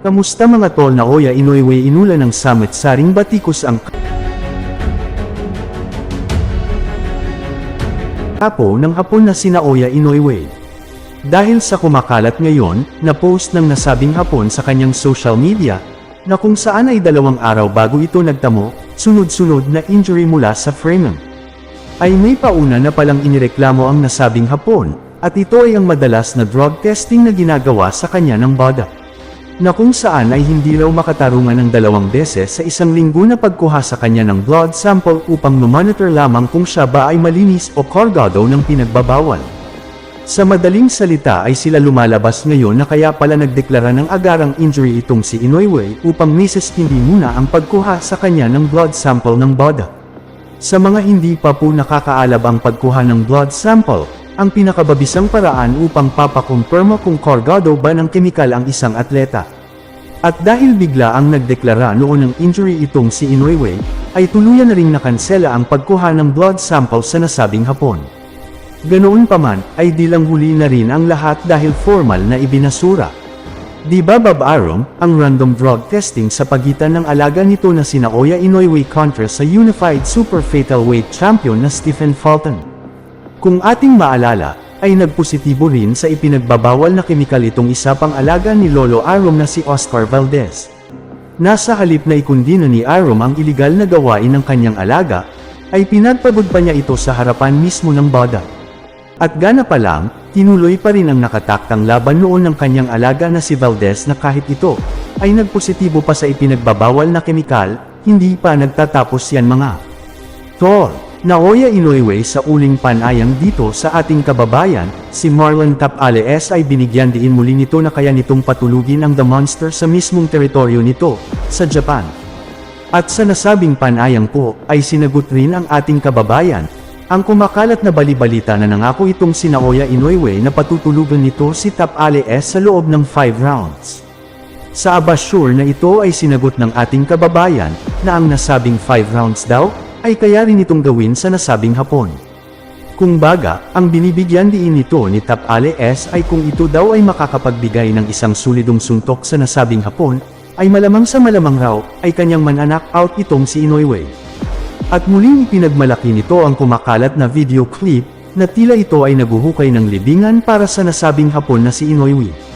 Kamusta mga tol? Naoya Inoue inula ng Summit Saring batikos ang kapo ng hapon na sina Oya Inoue. Dahil sa kumakalat ngayon, na post ng nasabing hapon sa kanyang social media, na kung saan ay 2 araw bago ito nagtamo, sunod-sunod na injury mula sa frenum. Ay may pauna na palang inireklamo ang nasabing hapon, at ito ay ang madalas na drug testing na ginagawa sa kanya ng BADA. Na kung saan ay hindi raw makatarungan ng 2 beses sa isang linggo na pagkuha sa kanya ng blood sample upang monitor lamang kung siya ba ay malinis o kargado ng pinagbabawal. Sa madaling salita ay sila lumalabas ngayon na kaya pala nagdeklara ng agarang injury itong si Inoue upang hindi muna ang pagkuha sa kanya ng blood sample ng BADA. Sa mga hindi pa po nakakaalab ang pagkuha ng blood sample, ang pinakababisang paraan upang papakumpirma kung kargado ba ng kemikal ang isang atleta. At dahil bigla ang nagdeklara noon ng injury itong si Inoue, ay tuluyan na ring nakansela ang pagkuha ng blood sample sa nasabing hapon. Ganoon pa man, ay di lang huli na rin ang lahat dahil formal na ibinasura. Di ba Bob Arum, ang random drug testing sa pagitan ng alaga nito na sina Oya Inoue kontra sa Unified Super Featherweight Champion na Stephen Fulton? Kung ating maalala, ay nagpositibo rin sa ipinagbabawal na kemikal itong isa pang alaga ni Lolo Arum na si Oscar Valdez. Nasa halip na ikundina ni Arum ang iligal na gawain ng kanyang alaga, ay pinagpabud pa niya ito sa harapan mismo ng BADA. At gana pa lang, tinuloy pa rin ang nakataktang laban noon ng kanyang alaga na si Valdez na kahit ito, ay nagpositibo pa sa ipinagbabawal na kemikal, hindi pa nagtatapos yan mga tol. Naoya Inoue sa uling panayang dito sa ating kababayan, si Marlon Tapales ay binigyan diin muli nito na kaya nitong patulugin ang The Monster sa mismong teritoryo nito, sa Japan. At sa nasabing panayang po, ay sinagot rin ang ating kababayan, ang kumakalat na balibalita na nangako itong si Naoya Inoue na patutulugan nito si Tapales sa loob ng 5 rounds. Sa abasure na ito ay sinagot ng ating kababayan, na ang nasabing 5 rounds daw, ay kaya rin itong gawin sa nasabing hapon. Kung baga, ang binibigyan diin nito ni Tapales ay kung ito daw ay makakapagbigay ng isang solidong suntok sa nasabing hapon, ay malamang sa malamang raw, ay kanyang mananak out itong si Inoue. At muling ipinagmalaki nito ang kumakalat na video clip, na tila ito ay naguhukay ng libingan para sa nasabing hapon na si Inoue.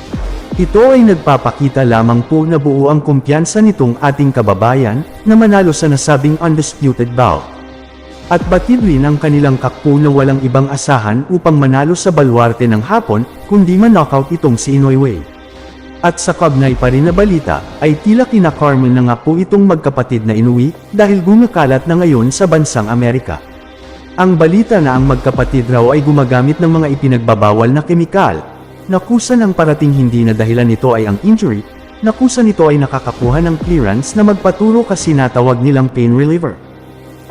Ito ay nagpapakita lamang po na buo ang kumpiyansa nitong ating kababayan, na manalo sa nasabing undisputed bout. At batid rin ang kanilang kakpo na walang ibang asahan upang manalo sa balwarte ng hapon, kundi man-knockout itong si Inoue. At sa kagnay pa rin na balita, ay tila kinakarman na nga po itong magkapatid na Inoue, dahil gumakalat na ngayon sa bansang Amerika. Ang balita na ang magkapatid raw ay gumagamit ng mga ipinagbabawal na kemikal, na kusa ng parating hindi na dahilan nito ay ang injury, na kusa nito ay nakakakuha ng clearance na magpaturo kasi natawag nilang pain reliever.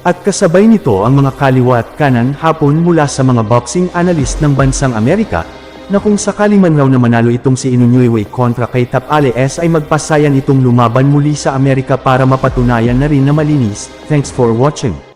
At kasabay nito ang mga kaliwa at kanan hapon mula sa mga boxing analyst ng bansang Amerika, na kung sakali man raw na manalo itong si Inoue kontra kay Tapales ay magpasayan itong lumaban muli sa Amerika para mapatunayan na rin na malinis. Thanks for watching.